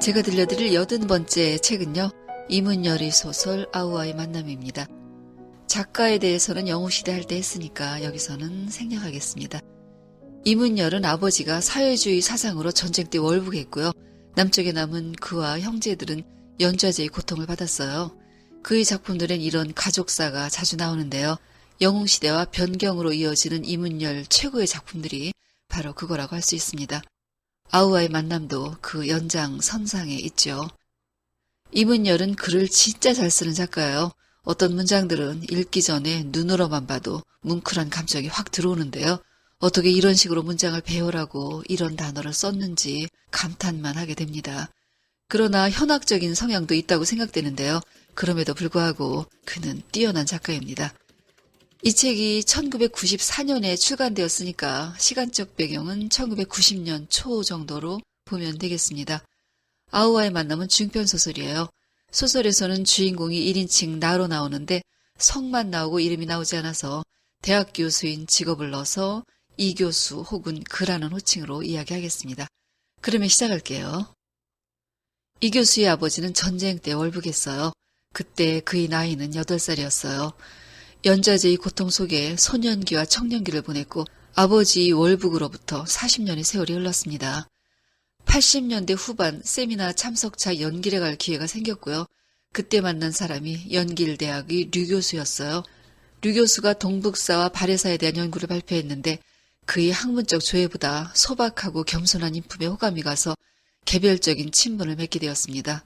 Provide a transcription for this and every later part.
제가 들려드릴 80번째 책은요, 이문열의 소설 아우와의 만남입니다. 작가에 대해서는 영웅시대 할 때 했으니까 여기서는 생략하겠습니다. 이문열은 아버지가 사회주의 사상으로 전쟁 때 월북했고요. 남쪽에 남은 그와 형제들은 연좌제의 고통을 받았어요. 그의 작품들엔 이런 가족사가 자주 나오는데요. 영웅시대와 변경으로 이어지는 이문열 최고의 작품들이 바로 그거라고 할 수 있습니다. 아우와의 만남도 그 연장선상에 있죠. 이문열은 글을 진짜 잘 쓰는 작가예요. 어떤 문장들은 읽기 전에 눈으로만 봐도 뭉클한 감정이 확 들어오는데요. 어떻게 이런 식으로 문장을 배우라고 이런 단어를 썼는지 감탄만 하게 됩니다. 그러나 현학적인 성향도 있다고 생각되는데요. 그럼에도 불구하고 그는 뛰어난 작가입니다. 이 책이 1994년에 출간되었으니까 시간적 배경은 1990년 초 정도로 보면 되겠습니다. 아우와의 만남은 중편소설이에요. 소설에서는 주인공이 1인칭 나로 나오는데 성만 나오고 이름이 나오지 않아서 대학 교수인 직업을 넣어서 이 교수 혹은 그라는 호칭으로 이야기하겠습니다. 그러면 시작할게요. 이 교수의 아버지는 전쟁 때 월북했어요. 그때 그의 나이는 8살이었어요. 연좌제의 고통 속에 소년기와 청년기를 보냈고 아버지 월북으로부터 40년의 세월이 흘렀습니다. 80년대 후반 세미나 참석차 연길에 갈 기회가 생겼고요. 그때 만난 사람이 연길대학의 류 교수였어요. 류 교수가 동북사와 발해사에 대한 연구를 발표했는데 그의 학문적 조예보다 소박하고 겸손한 인품에 호감이 가서 개별적인 친분을 맺게 되었습니다.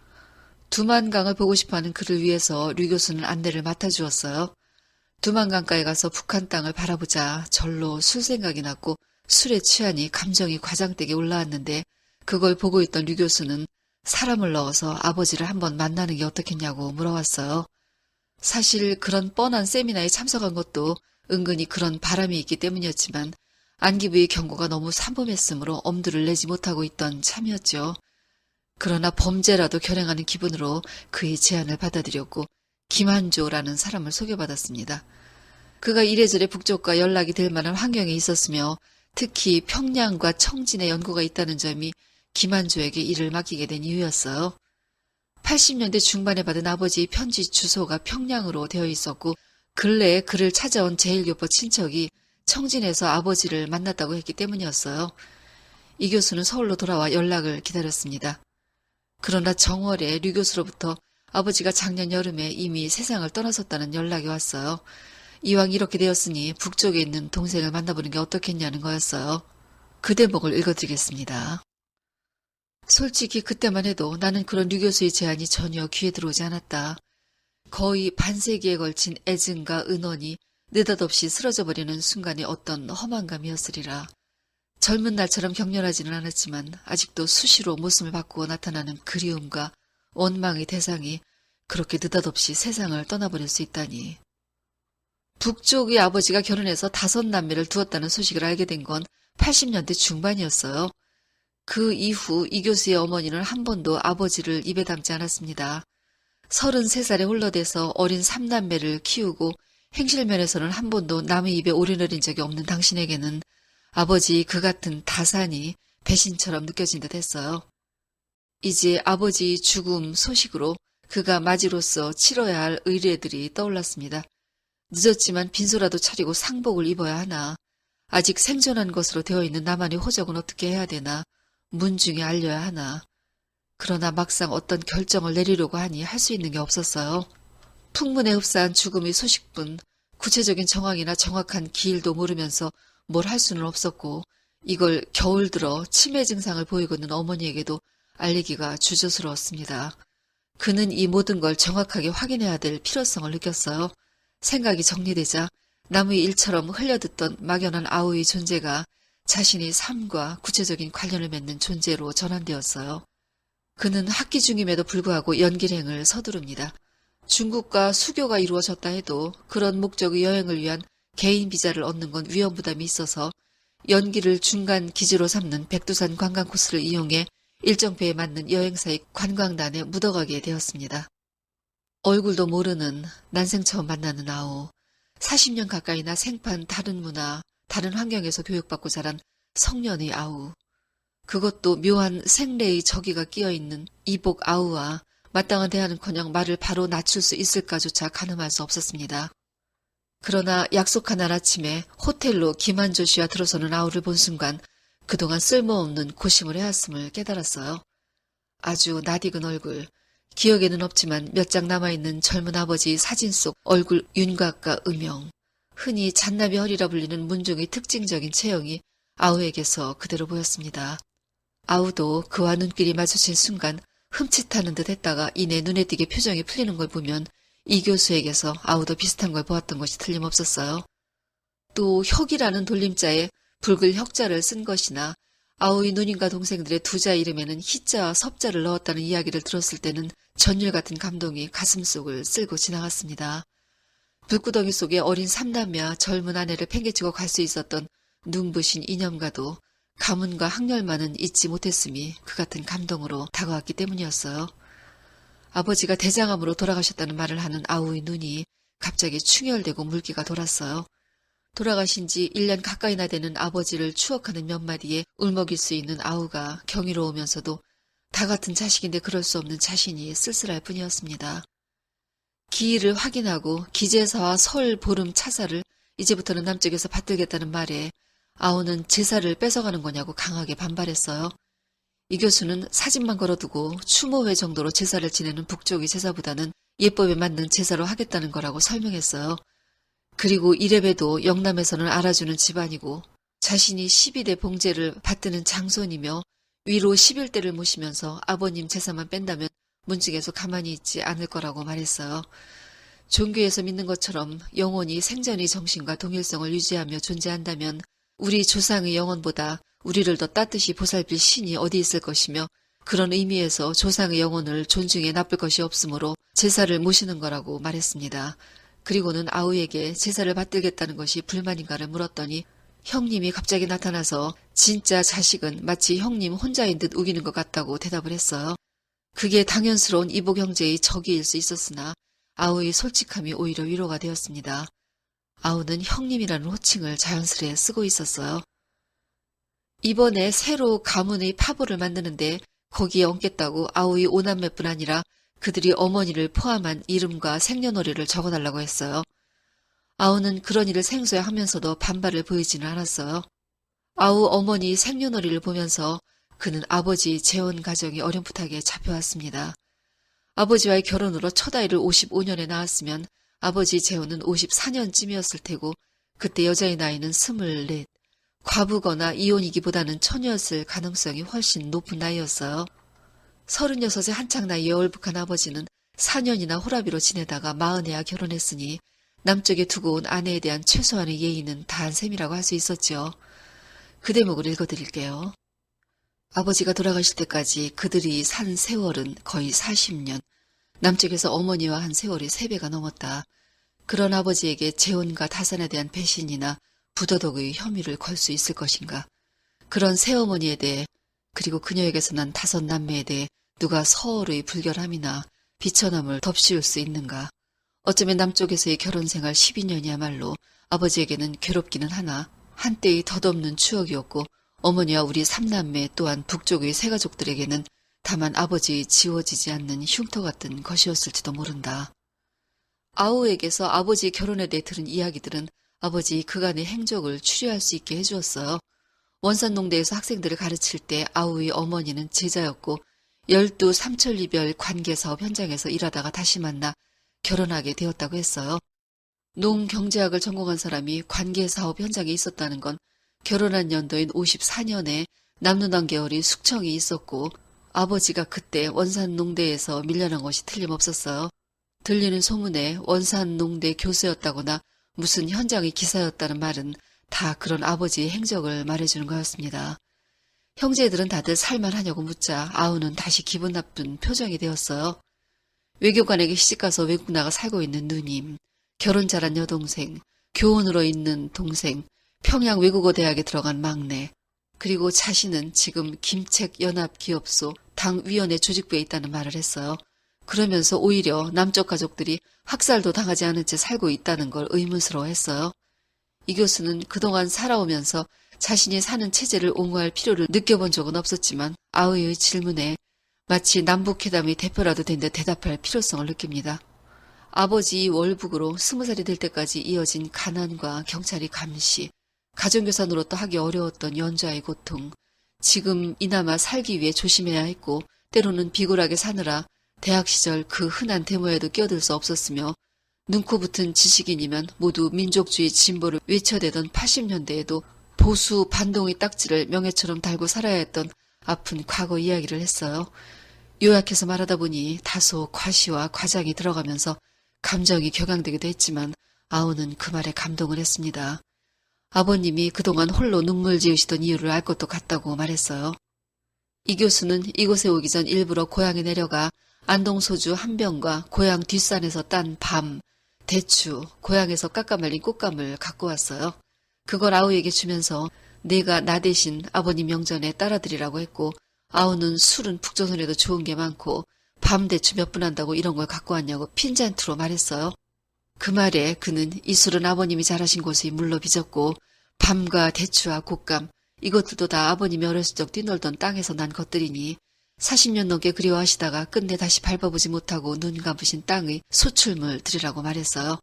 두만강을 보고 싶어하는 그를 위해서 류 교수는 안내를 맡아주었어요. 두만강가에 가서 북한 땅을 바라보자 절로 술 생각이 났고 술에 취하니 감정이 과장되게 올라왔는데 그걸 보고 있던 류 교수는 사람을 넣어서 아버지를 한번 만나는 게 어떻겠냐고 물어왔어요. 사실 그런 뻔한 세미나에 참석한 것도 은근히 그런 바람이 있기 때문이었지만 안기부의 경고가 너무 삼범했으므로 엄두를 내지 못하고 있던 참이었죠. 그러나 범죄라도 결행하는 기분으로 그의 제안을 받아들였고 김한조라는 사람을 소개받았습니다. 그가 이래저래 북쪽과 연락이 될 만한 환경에 있었으며 특히 평양과 청진에 연구가 있다는 점이 김한조에게 일을 맡기게 된 이유였어요. 80년대 중반에 받은 아버지의 편지 주소가 평양으로 되어 있었고 근래에 그를 찾아온 제1교포 친척이 청진에서 아버지를 만났다고 했기 때문이었어요. 이 교수는 서울로 돌아와 연락을 기다렸습니다. 그러나 정월에 류 교수로부터 아버지가 작년 여름에 이미 세상을 떠나섰다는 연락이 왔어요. 이왕 이렇게 되었으니 북쪽에 있는 동생을 만나보는 게 어떻겠냐는 거였어요. 그 대목을 읽어드리겠습니다. 솔직히 그때만 해도 나는 그런 류 교수의 제안이 전혀 귀에 들어오지 않았다. 거의 반세기에 걸친 애증과 은원이 느닷없이 쓰러져버리는 순간의 어떤 허망감이었으리라. 젊은 날처럼 격렬하지는 않았지만 아직도 수시로 모습을 바꾸어 나타나는 그리움과 원망의 대상이 그렇게 느닷없이 세상을 떠나버릴 수 있다니. 북쪽의 아버지가 결혼해서 5남매를 두었다는 소식을 알게 된 건 80년대 중반이었어요. 그 이후 이 교수의 어머니는 한 번도 아버지를 입에 담지 않았습니다. 33살에 홀로돼서 어린 3남매를 키우고 행실면에서는 한 번도 남의 입에 오르내린 적이 없는 당신에게는 아버지 그 같은 다산이 배신처럼 느껴진 듯 했어요. 이제 아버지 죽음 소식으로 그가 맞이로서 치러야 할 의례들이 떠올랐습니다. 늦었지만 빈소라도 차리고 상복을 입어야 하나, 아직 생존한 것으로 되어 있는 나만의 호적은 어떻게 해야 되나, 문중에 알려야 하나. 그러나 막상 어떤 결정을 내리려고 하니 할 수 있는 게 없었어요. 풍문에 흡사한 죽음의 소식뿐 구체적인 정황이나 정확한 기일도 모르면서 뭘 할 수는 없었고 이걸 겨울 들어 치매 증상을 보이고 있는 어머니에게도 알리기가 주저스러웠습니다. 그는 이 모든 걸 정확하게 확인해야 될 필요성을 느꼈어요. 생각이 정리되자 남의 일처럼 흘려듣던 막연한 아우의 존재가 자신의 삶과 구체적인 관련을 맺는 존재로 전환되었어요. 그는 학기 중임에도 불구하고 연길행을 서두릅니다. 중국과 수교가 이루어졌다 해도 그런 목적의 여행을 위한 개인 비자를 얻는 건 위험 부담이 있어서 연길을 중간 기지로 삼는 백두산 관광 코스를 이용해 일정표에 맞는 여행사의 관광단에 묻어가게 되었습니다. 얼굴도 모르는 난생 처음 만나는 아우, 40년 가까이나 생판 다른 문화, 다른 환경에서 교육받고 자란 성년의 아우. 그것도 묘한 생래의 저기가 끼어있는 이복 아우와 마땅한 대화는커녕 말을 바로 낮출 수 있을까조차 가늠할 수 없었습니다. 그러나 약속한 날 아침에 호텔로 김한조 씨와 들어서는 아우를 본 순간 그동안 쓸모없는 고심을 해왔음을 깨달았어요. 아주 낯익은 얼굴, 기억에는 없지만 몇 장 남아있는 젊은 아버지 사진 속 얼굴 윤곽과 음영, 흔히 잔나비 허리라 불리는 문종의 특징적인 체형이 아우에게서 그대로 보였습니다. 아우도 그와 눈길이 마주친 순간 흠칫하는 듯 했다가 이내 눈에 띄게 표정이 풀리는 걸 보면 이 교수에게서 아우도 비슷한 걸 보았던 것이 틀림없었어요. 또 혁이라는 돌림자에 붉을 혁자를 쓴 것이나 아우의 누님과 동생들의 두자 이름에는 희자와 섭자를 넣었다는 이야기를 들었을 때는 전율 같은 감동이 가슴속을 쓸고 지나갔습니다. 불구덩이 속에 어린 삼남매와 젊은 아내를 팽개치고 갈 수 있었던 눈부신 이념과도 가문과 학렬만은 잊지 못했음이 그 같은 감동으로 다가왔기 때문이었어요. 아버지가 대장암으로 돌아가셨다는 말을 하는 아우의 눈이 갑자기 충혈되고 물기가 돌았어요. 돌아가신 지 1년 가까이나 되는 아버지를 추억하는 몇 마디에 울먹일 수 있는 아우가 경이로우면서도 다 같은 자식인데 그럴 수 없는 자신이 쓸쓸할 뿐이었습니다. 기일을 확인하고 기제사와 설, 보름, 차사를 이제부터는 남쪽에서 받들겠다는 말에 아우는 제사를 뺏어가는 거냐고 강하게 반발했어요. 이 교수는 사진만 걸어두고 추모회 정도로 제사를 지내는 북쪽의 제사보다는 예법에 맞는 제사로 하겠다는 거라고 설명했어요. 그리고 이래봬도 영남에서는 알아주는 집안이고 자신이 12대 봉제를 받드는 장손이며 위로 11대를 모시면서 아버님 제사만 뺀다면 문중에서 가만히 있지 않을 거라고 말했어요. 종교에서 믿는 것처럼 영혼이 생전의 정신과 동일성을 유지하며 존재한다면 우리 조상의 영혼보다 우리를 더 따뜻이 보살필 신이 어디 있을 것이며 그런 의미에서 조상의 영혼을 존중해 나쁠 것이 없으므로 제사를 모시는 거라고 말했습니다. 그리고는 아우에게 제사를 받들겠다는 것이 불만인가를 물었더니 형님이 갑자기 나타나서 진짜 자식은 마치 형님 혼자인 듯 우기는 것 같다고 대답을 했어요. 그게 당연스러운 이복 형제의 적이일 수 있었으나 아우의 솔직함이 오히려 위로가 되었습니다. 아우는 형님이라는 호칭을 자연스레 쓰고 있었어요. 이번에 새로 가문의 파보를 만드는데 거기에 얹겠다고 아우의 오남매뿐 아니라 그들이 어머니를 포함한 이름과 생년월일을 적어달라고 했어요. 아우는 그런 일을 생소해 하면서도 반발을 보이지는 않았어요. 아우 어머니 생년월일을 보면서 그는 아버지 재혼 가정이 어렴풋하게 잡혀왔습니다. 아버지와의 결혼으로 첫 아이를 55년에 낳았으면 아버지 재혼은 54년쯤이었을 테고 그때 여자의 나이는 24, 과부거나 이혼이기보다는 처녀였을 가능성이 훨씬 높은 나이였어요. 36에 한창 나이에 얼북한 아버지는 4년이나 호라비로 지내다가 40에야 결혼했으니 남쪽에 두고 온 아내에 대한 최소한의 예의는 다한 셈이라고 할 수 있었죠. 그 대목을 읽어드릴게요. 아버지가 돌아가실 때까지 그들이 산 세월은 거의 40년. 남쪽에서 어머니와 한 세월이 3배가 넘었다. 그런 아버지에게 재혼과 타산에 대한 배신이나 부도덕의 혐의를 걸 수 있을 것인가. 그런 새어머니에 대해 그리고 그녀에게서 난 5남매에 대해 누가 서얼의 불결함이나 비천함을 덮씌울 수 있는가. 어쩌면 남쪽에서의 결혼생활 12년이야말로 아버지에게는 괴롭기는 하나 한때의 덧없는 추억이었고 어머니와 우리 3남매 또한 북쪽의 새가족들에게는 다만 아버지의 지워지지 않는 흉터 같은 것이었을지도 모른다. 아우에게서 아버지 결혼에 대해 들은 이야기들은 아버지 그간의 행적을 추리할 수 있게 해주었어요. 원산농대에서 학생들을 가르칠 때 아우의 어머니는 제자였고 12 삼천리별 관계사업 현장에서 일하다가 다시 만나 결혼하게 되었다고 했어요. 농경제학을 전공한 사람이 관계사업 현장에 있었다는 건 결혼한 연도인 54년에 남루당 계열이 숙청이 있었고 아버지가 그때 원산농대에서 밀려난 것이 틀림없었어요. 들리는 소문에 원산농대 교수였다거나 무슨 현장의 기사였다는 말은 다 그런 아버지의 행적을 말해주는 거였습니다. 형제들은 다들 살만하냐고 묻자 아우는 다시 기분 나쁜 표정이 되었어요. 외교관에게 시집가서 외국 나가 살고 있는 누님, 결혼 잘한 여동생, 교원으로 있는 동생, 평양 외국어 대학에 들어간 막내, 그리고 자신은 지금 김책연합기업소 당위원회 조직부에 있다는 말을 했어요. 그러면서 오히려 남쪽 가족들이 학살도 당하지 않은 채 살고 있다는 걸 의문스러워했어요. 이 교수는 그동안 살아오면서 자신이 사는 체제를 옹호할 필요를 느껴본 적은 없었지만 아우의 질문에 마치 남북회담의 대표라도 된 듯 대답할 필요성을 느낍니다. 아버지 월북으로 20살이 될 때까지 이어진 가난과 경찰의 감시, 가정교사 노릇도 하기 어려웠던 연좌의 고통, 지금 이나마 살기 위해 조심해야 했고 때로는 비굴하게 사느라 대학 시절 그 흔한 데모에도 끼어들 수 없었으며 눈코 붙은 지식인이면 모두 민족주의 진보를 외쳐대던 80년대에도 보수 반동의 딱지를 명예처럼 달고 살아야 했던 아픈 과거 이야기를 했어요. 요약해서 말하다 보니 다소 과시와 과장이 들어가면서 감정이 격양되기도 했지만 아우는 그 말에 감동을 했습니다. 아버님이 그동안 홀로 눈물 지으시던 이유를 알 것도 같다고 말했어요. 이 교수는 이곳에 오기 전 일부러 고향에 내려가 안동소주 한 병과 고향 뒷산에서 딴 밤, 대추, 고향에서 깎아 말린 꽃감을 갖고 왔어요. 그걸 아우에게 주면서 내가 나 대신 아버님 명전에 따라드리라고 했고 아우는 술은 북조선에도 좋은 게 많고 밤 대추 몇 분 한다고 이런 걸 갖고 왔냐고 핀잔투로 말했어요. 그 말에 그는 이 술은 아버님이 자라신 곳의 물로 빚었고 밤과 대추와 곶감 이것들도 다 아버님이 어렸을 적 뛰놀던 땅에서 난 것들이니 40년 넘게 그리워하시다가 끝내 다시 밟아보지 못하고 눈 감으신 땅의 소출물 드리라고 말했어요.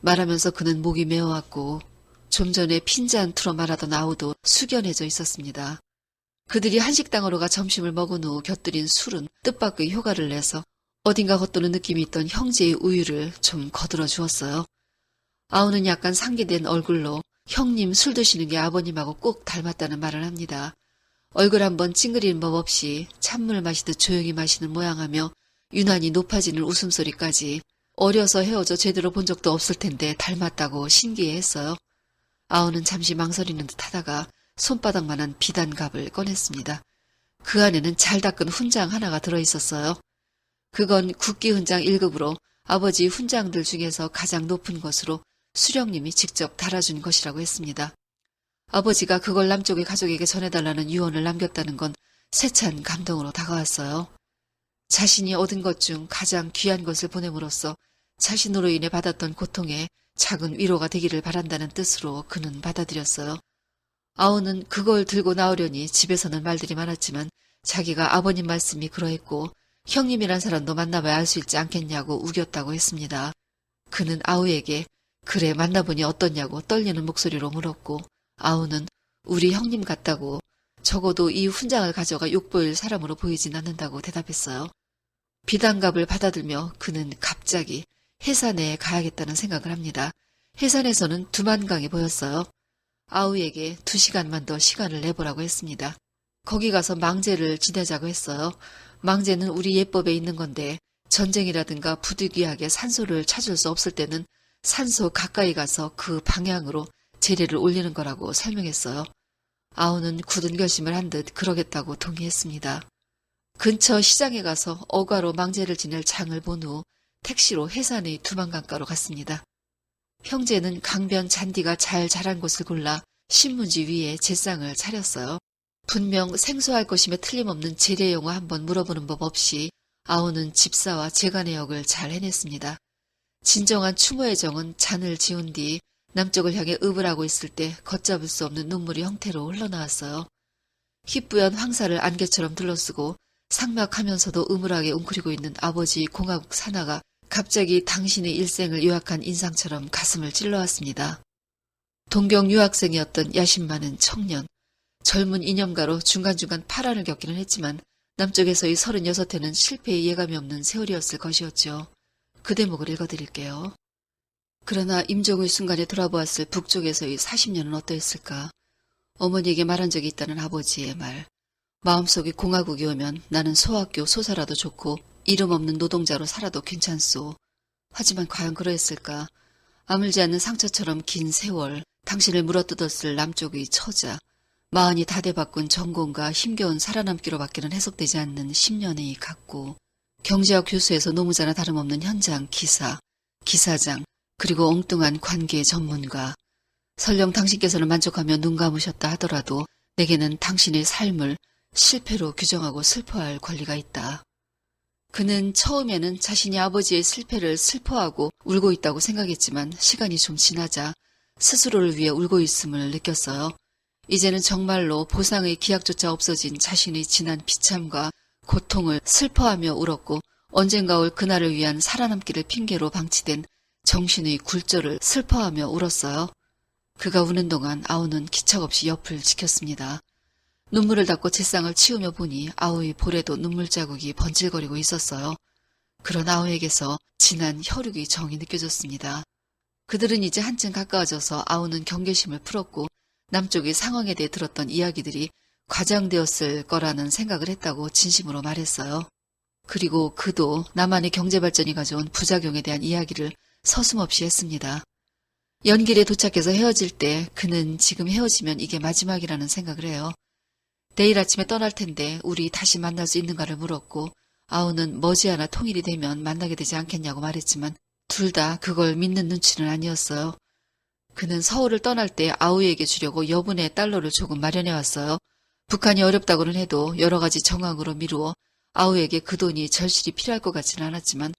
말하면서 그는 목이 메어왔고 좀 전에 핀잔투로 말하던 아우도 숙연해져 있었습니다. 그들이 한식당으로 가 점심을 먹은 후 곁들인 술은 뜻밖의 효과를 내서 어딘가 겉도는 느낌이 있던 형제의 우유를 좀 거들어 주었어요. 아우는 약간 상기된 얼굴로 형님 술 드시는 게 아버님하고 꼭 닮았다는 말을 합니다. 얼굴 한번 찡그리는 법 없이 찬물 마시듯 조용히 마시는 모양하며 유난히 높아지는 웃음소리까지 어려서 헤어져 제대로 본 적도 없을 텐데 닮았다고 신기해했어요. 아우는 잠시 망설이는 듯 하다가 손바닥만한 비단갑을 꺼냈습니다. 그 안에는 잘 닦은 훈장 하나가 들어있었어요. 그건 국기 훈장 1급으로 아버지 훈장들 중에서 가장 높은 것으로 수령님이 직접 달아준 것이라고 했습니다. 아버지가 그걸 남쪽의 가족에게 전해달라는 유언을 남겼다는 건 세찬 감동으로 다가왔어요. 자신이 얻은 것 중 가장 귀한 것을 보냄으로써 자신으로 인해 받았던 고통에 작은 위로가 되기를 바란다는 뜻으로 그는 받아들였어요. 아우는 그걸 들고 나오려니 집에서는 말들이 많았지만 자기가 아버님 말씀이 그러했고 형님이란 사람도 만나봐야 알 수 있지 않겠냐고 우겼다고 했습니다. 그는 아우에게 그래 만나보니 어떻냐고 떨리는 목소리로 물었고 아우는 우리 형님 같다고 적어도 이 훈장을 가져가 욕보일 사람으로 보이진 않는다고 대답했어요. 비단갑을 받아들며 그는 갑자기 해산에 가야겠다는 생각을 합니다. 해산에서는 두만강이 보였어요. 아우에게 2시간만 더 시간을 내보라고 했습니다. 거기 가서 망제를 지내자고 했어요. 망제는 우리 예법에 있는 건데 전쟁이라든가 부득이하게 산소를 찾을 수 없을 때는 산소 가까이 가서 그 방향으로 제례를 올리는 거라고 설명했어요. 아우는 굳은 결심을 한 듯 그러겠다고 동의했습니다. 근처 시장에 가서 어가로 망제를 지낼 장을 본 후 택시로 해산의 두만강가로 갔습니다. 형제는 강변 잔디가 잘 자란 곳을 골라 신문지 위에 제상을 차렸어요. 분명 생소할 것임에 틀림없는 제례 용어 한번 물어보는 법 없이 아우는 집사와 재간의 역을 잘 해냈습니다. 진정한 추모의 정은 잔을 지운 뒤 남쪽을 향해 읍을 하고 있을 때 걷잡을 수 없는 눈물이 형태로 흘러나왔어요. 희뿌연 황사를 안개처럼 둘러쓰고 상막하면서도 음울하게 웅크리고 있는 아버지 공화국 산하가 갑자기 당신의 일생을 요약한 인상처럼 가슴을 찔러왔습니다. 동경 유학생이었던 야심 많은 청년, 젊은 이념가로 중간중간 파란을 겪기는 했지만 남쪽에서의 36회는 실패의 예감이 없는 세월이었을 것이었죠. 그 대목을 읽어드릴게요. 그러나 임종의 순간에 돌아보았을 북쪽에서의 40년은 어떠했을까? 어머니에게 말한 적이 있다는 아버지의 말. 마음속에 공화국이 오면 나는 소학교 소사라도 좋고 이름 없는 노동자로 살아도 괜찮소. 하지만 과연 그러했을까? 아물지 않는 상처처럼 긴 세월, 당신을 물어뜯었을 남쪽의 처자, 마흔이 다 돼 바꾼 전공과 힘겨운 살아남기로밖에는 해석되지 않는 10년의 각고, 경제학 교수에서 노무자나 다름없는 현장 기사, 기사장, 그리고 엉뚱한 관계 전문가. 설령 당신께서는 만족하며 눈 감으셨다 하더라도 내게는 당신의 삶을 실패로 규정하고 슬퍼할 권리가 있다. 그는 처음에는 자신이 아버지의 실패를 슬퍼하고 울고 있다고 생각했지만 시간이 좀 지나자 스스로를 위해 울고 있음을 느꼈어요. 이제는 정말로 보상의 기약조차 없어진 자신의 지난 비참과 고통을 슬퍼하며 울었고 언젠가 올 그날을 위한 살아남기를 핑계로 방치된 정신의 굴절을 슬퍼하며 울었어요. 그가 우는 동안 아우는 기척없이 옆을 지켰습니다. 눈물을 닦고 책상을 치우며 보니 아우의 볼에도 눈물 자국이 번질거리고 있었어요. 그런 아우에게서 진한 혈육의 정이 느껴졌습니다. 그들은 이제 한층 가까워져서 아우는 경계심을 풀었고 남쪽의 상황에 대해 들었던 이야기들이 과장되었을 거라는 생각을 했다고 진심으로 말했어요. 그리고 그도 나만의 경제발전이 가져온 부작용에 대한 이야기를 서슴없이 했습니다. 연길에 도착해서 헤어질 때 그는 지금 헤어지면 이게 마지막이라는 생각을 해요. 내일 아침에 떠날 텐데 우리 다시 만날 수 있는가를 물었고 아우는 머지않아 통일이 되면 만나게 되지 않겠냐고 말했지만 둘 다 그걸 믿는 눈치는 아니었어요. 그는 서울을 떠날 때 아우에게 주려고 여분의 달러를 조금 마련해왔어요. 북한이 어렵다고는 해도 여러 가지 정황으로 미루어 아우에게 그 돈이 절실히 필요할 것 같지는 않았지만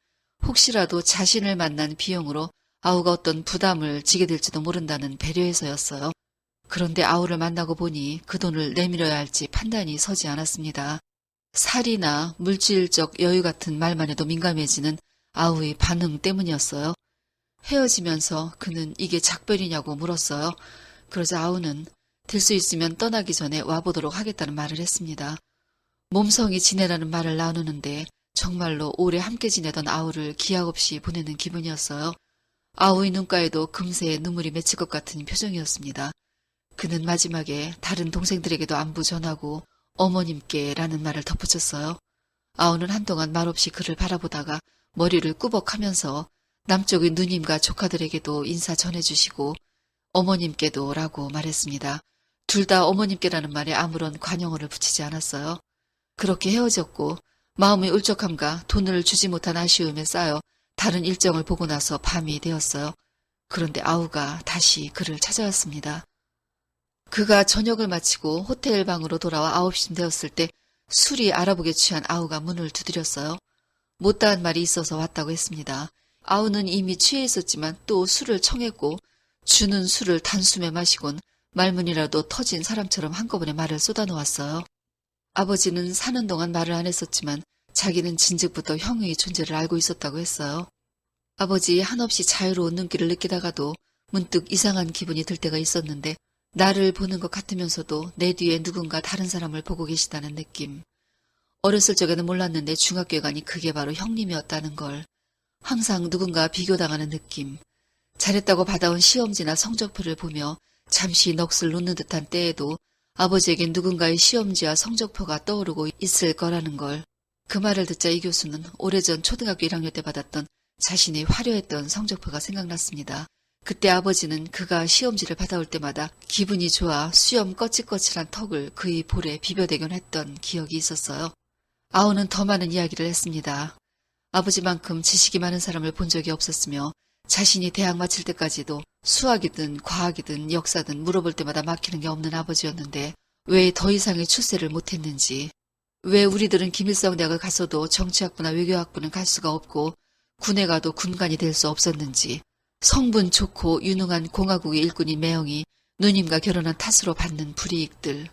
혹시라도 자신을 만난 비용으로 아우가 어떤 부담을 지게 될지도 모른다는 배려에서였어요. 그런데 아우를 만나고 보니 그 돈을 내밀어야 할지 판단이 서지 않았습니다. 살이나 물질적 여유 같은 말만 해도 민감해지는 아우의 반응 때문이었어요. 헤어지면서 그는 이게 작별이냐고 물었어요. 그러자 아우는 될 수 있으면 떠나기 전에 와보도록 하겠다는 말을 했습니다. 몸성이 지내라는 말을 나누는데 정말로 오래 함께 지내던 아우를 기약 없이 보내는 기분이었어요. 아우의 눈가에도 금세 눈물이 맺힐 것 같은 표정이었습니다. 그는 마지막에 다른 동생들에게도 안부 전하고 어머님께 라는 말을 덧붙였어요. 아우는 한동안 말없이 그를 바라보다가 머리를 꾸벅하면서 남쪽의 누님과 조카들에게도 인사 전해주시고 어머님께도 라고 말했습니다. 둘 다 어머님께라는 말에 아무런 관용어를 붙이지 않았어요. 그렇게 헤어졌고 마음의 울적함과 돈을 주지 못한 아쉬움에 쌓여 다른 일정을 보고 나서 밤이 되었어요. 그런데 아우가 다시 그를 찾아왔습니다. 그가 저녁을 마치고 호텔 방으로 돌아와 9시쯤 되었을 때 술이 알아보게 취한 아우가 문을 두드렸어요. 못다한 말이 있어서 왔다고 했습니다. 아우는 이미 취해 있었지만 또 술을 청했고 주는 술을 단숨에 마시곤 말문이라도 터진 사람처럼 한꺼번에 말을 쏟아놓았어요. 아버지는 사는 동안 말을 안 했었지만 자기는 진즉부터 형의 존재를 알고 있었다고 했어요. 아버지 한없이 자유로운 눈길을 느끼다가도 문득 이상한 기분이 들 때가 있었는데 나를 보는 것 같으면서도 내 뒤에 누군가 다른 사람을 보고 계시다는 느낌. 어렸을 적에는 몰랐는데 중학교에 가니 그게 바로 형님이었다는 걸. 항상 누군가 비교당하는 느낌. 잘했다고 받아온 시험지나 성적표를 보며 잠시 넋을 놓는 듯한 때에도 아버지에겐 누군가의 시험지와 성적표가 떠오르고 있을 거라는 걸. 그 말을 듣자 이 교수는 오래전 초등학교 1학년 때 받았던 자신이 화려했던 성적표가 생각났습니다. 그때 아버지는 그가 시험지를 받아올 때마다 기분이 좋아 수염 거칠거칠한 턱을 그의 볼에 비벼대곤 했던 기억이 있었어요. 아우는 더 많은 이야기를 했습니다. 아버지만큼 지식이 많은 사람을 본 적이 없었으며 자신이 대학 마칠 때까지도 수학이든 과학이든 역사든 물어볼 때마다 막히는 게 없는 아버지였는데 왜 더 이상의 출세를 못했는지, 왜 우리들은 김일성 대학을 갔어도 정치학부나 외교학부는 갈 수가 없고 군에 가도 군관이 될 수 없었는지, 성분 좋고 유능한 공화국의 일꾼인 매형이 누님과 결혼한 탓으로 받는 불이익들,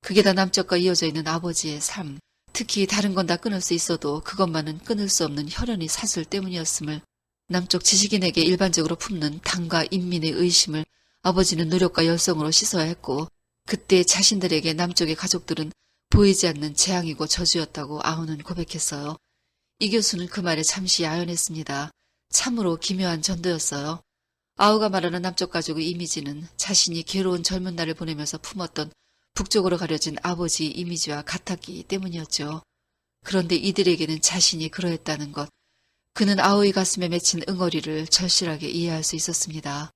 그게 다 남쪽과 이어져 있는 아버지의 삶, 특히 다른 건 다 끊을 수 있어도 그것만은 끊을 수 없는 혈연의 사슬 때문이었음을 남쪽 지식인에게 일반적으로 품는 당과 인민의 의심을 아버지는 노력과 열성으로 씻어야 했고 그때 자신들에게 남쪽의 가족들은 보이지 않는 재앙이고 저주였다고 아우는 고백했어요. 이 교수는 그 말에 잠시 야연했습니다. 참으로 기묘한 전도였어요. 아우가 말하는 남쪽 가족의 이미지는 자신이 괴로운 젊은 날을 보내면서 품었던 북쪽으로 가려진 아버지 이미지와 같았기 때문이었죠. 그런데 이들에게는 자신이 그러했다는 것, 그는 아우의 가슴에 맺힌 응어리를 절실하게 이해할 수 있었습니다.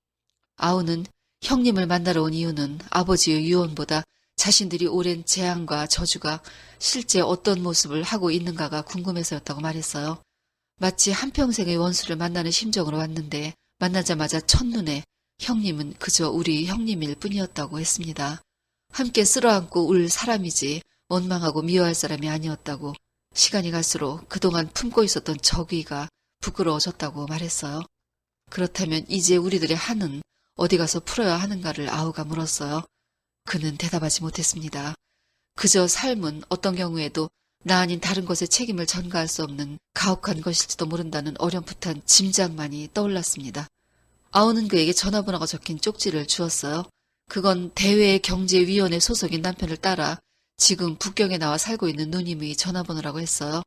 아우는 형님을 만나러 온 이유는 아버지의 유언보다 자신들이 오랜 재앙과 저주가 실제 어떤 모습을 하고 있는가가 궁금해서였다고 말했어요. 마치 한평생의 원수를 만나는 심정으로 왔는데 만나자마자 첫눈에 형님은 그저 우리 형님일 뿐이었다고 했습니다. 함께 쓸어안고 울 사람이지 원망하고 미워할 사람이 아니었다고, 시간이 갈수록 그동안 품고 있었던 적의가 부끄러워졌다고 말했어요. 그렇다면 이제 우리들의 한은 어디 가서 풀어야 하는가를 아우가 물었어요. 그는 대답하지 못했습니다. 그저 삶은 어떤 경우에도 나 아닌 다른 것에 책임을 전가할 수 없는 가혹한 것일지도 모른다는 어렴풋한 짐작만이 떠올랐습니다. 아우는 그에게 전화번호가 적힌 쪽지를 주었어요. 그건 대외경제위원회 소속인 남편을 따라 지금 북경에 나와 살고 있는 누님의 전화번호라고 했어요.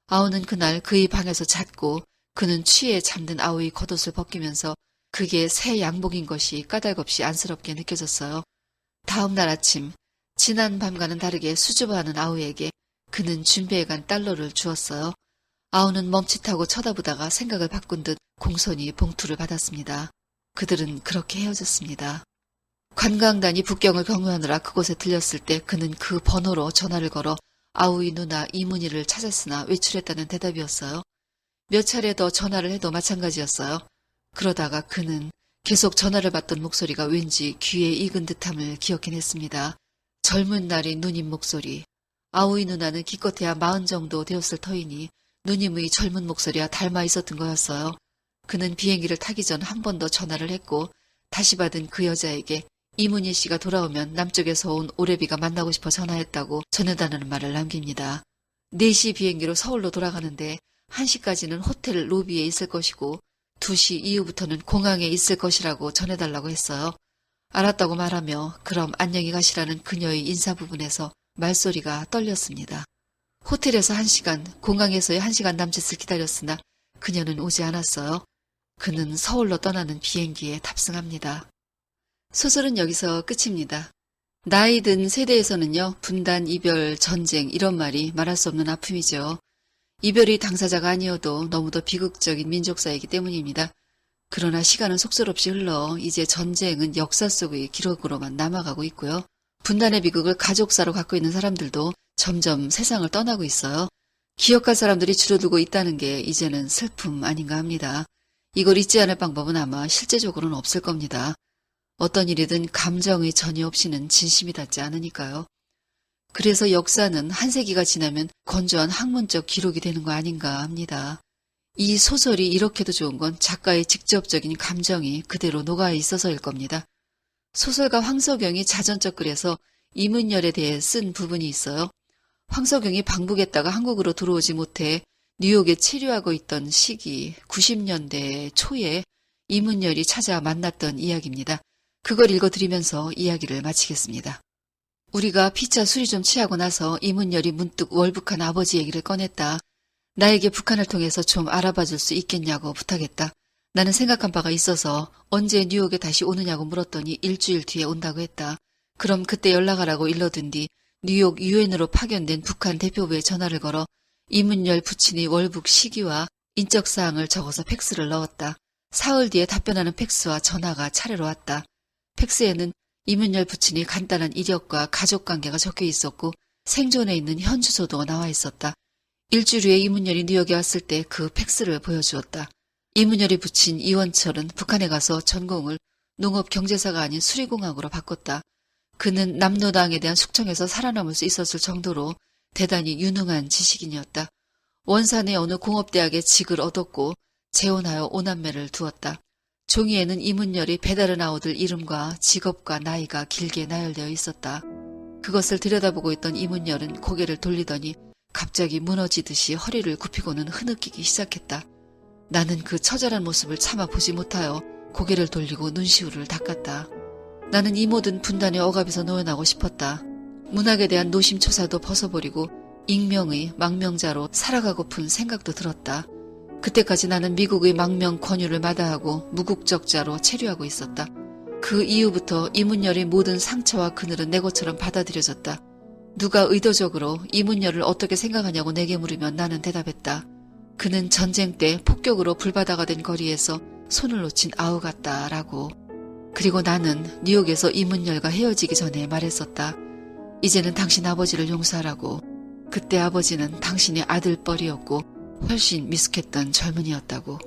아우는 그날 그의 방에서 잤고 그는 취해 잠든 아우의 겉옷을 벗기면서 그게 새 양복인 것이 까닭없이 안쓰럽게 느껴졌어요. 다음 날 아침 지난 밤과는 다르게 수줍어하는 아우에게 그는 준비해간 달러를 주었어요. 아우는 멈칫하고 쳐다보다가 생각을 바꾼 듯 공손히 봉투를 받았습니다. 그들은 그렇게 헤어졌습니다. 관광단이 북경을 경유하느라 그곳에 들렸을 때 그는 그 번호로 전화를 걸어 아우의 누나 이문희를 찾았으나 외출했다는 대답이었어요. 몇 차례 더 전화를 해도 마찬가지였어요. 그러다가 그는 계속 전화를 받던 목소리가 왠지 귀에 익은 듯함을 기억해냈습니다. 젊은 날의 누님 목소리. 아우의 누나는 기껏해야 40 정도 되었을 터이니 누님의 젊은 목소리와 닮아 있었던 거였어요. 그는 비행기를 타기 전 한 번 더 전화를 했고 다시 받은 그 여자에게 이문희 씨가 돌아오면 남쪽에서 온 오래비가 만나고 싶어 전화했다고 전해달라는 말을 남깁니다. 4시 비행기로 서울로 돌아가는데 1시까지는 호텔 로비에 있을 것이고 2시 이후부터는 공항에 있을 것이라고 전해달라고 했어요. 알았다고 말하며 그럼 안녕히 가시라는 그녀의 인사 부분에서 말소리가 떨렸습니다. 호텔에서 1시간, 공항에서의 1시간 남짓을 기다렸으나 그녀는 오지 않았어요. 그는 서울로 떠나는 비행기에 탑승합니다. 소설은 여기서 끝입니다. 나이 든 세대에서는요, 분단, 이별, 전쟁 이런 말이 말할 수 없는 아픔이죠. 이별이 당사자가 아니어도 너무도 비극적인 민족사이기 때문입니다. 그러나 시간은 속절없이 흘러 이제 전쟁은 역사 속의 기록으로만 남아가고 있고요. 분단의 비극을 가족사로 갖고 있는 사람들도 점점 세상을 떠나고 있어요. 기억할 사람들이 줄어들고 있다는 게 이제는 슬픔 아닌가 합니다. 이걸 잊지 않을 방법은 아마 실제적으로는 없을 겁니다. 어떤 일이든 감정의 전이 없이는 진심이 닿지 않으니까요. 그래서 역사는 한 세기가 지나면 건조한 학문적 기록이 되는 거 아닌가 합니다. 이 소설이 이렇게도 좋은 건 작가의 직접적인 감정이 그대로 녹아 있어서일 겁니다. 소설가 황석영이 자전적 글에서 이문열에 대해 쓴 부분이 있어요. 황석영이 방북했다가 한국으로 들어오지 못해 뉴욕에 체류하고 있던 시기 90년대 초에 이문열이 찾아 만났던 이야기입니다. 그걸 읽어드리면서 이야기를 마치겠습니다. 우리가 피차 술이 좀 취하고 나서 이문열이 문득 월북한 아버지 얘기를 꺼냈다. 나에게 북한을 통해서 좀 알아봐 줄 수 있겠냐고 부탁했다. 나는 생각한 바가 있어서 언제 뉴욕에 다시 오느냐고 물었더니 일주일 뒤에 온다고 했다. 그럼 그때 연락하라고 일러둔 뒤 뉴욕 유엔으로 파견된 북한 대표부에 전화를 걸어 이문열 부친의 월북 시기와 인적사항을 적어서 팩스를 넣었다. 사흘 뒤에 답변하는 팩스와 전화가 차례로 왔다. 팩스에는 이문열 부친이 간단한 이력과 가족관계가 적혀 있었고 생존해 있는 현 주소도 나와 있었다. 일주일 후에 이문열이 뉴욕에 왔을 때 그 팩스를 보여주었다. 이문열이 부친 이원철은 북한에 가서 전공을 농업경제사가 아닌 수리공학으로 바꿨다. 그는 남노당에 대한 숙청에서 살아남을 수 있었을 정도로 대단히 유능한 지식인이었다. 원산의 어느 공업대학에 직을 얻었고 재혼하여 5남매를 두었다. 종이에는 이문열이 배달을 나오들 이름과 직업과 나이가 길게 나열되어 있었다. 그것을 들여다보고 있던 이문열은 고개를 돌리더니 갑자기 무너지듯이 허리를 굽히고는 흐느끼기 시작했다. 나는 그 처절한 모습을 참아 보지 못하여 고개를 돌리고 눈시울을 닦았다. 나는 이 모든 분단의 억압에서 놓여나고 싶었다. 문학에 대한 노심초사도 벗어버리고 익명의 망명자로 살아가고픈 생각도 들었다. 그때까지 나는 미국의 망명 권유를 마다하고 무국적자로 체류하고 있었다. 그 이후부터 이문열의 모든 상처와 그늘은 내 것처럼 받아들여졌다. 누가 의도적으로 이문열을 어떻게 생각하냐고 내게 물으면 나는 대답했다. 그는 전쟁 때 폭격으로 불바다가 된 거리에서 손을 놓친 아우 같다라고. 그리고 나는 뉴욕에서 이문열과 헤어지기 전에 말했었다. 이제는 당신 아버지를 용서하라고. 그때 아버지는 당신의 아들뻘이었고 훨씬 미숙했던 젊은이였다고.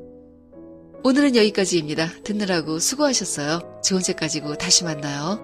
오늘은 여기까지입니다. 듣느라고 수고하셨어요. 좋은 책 가지고 다시 만나요.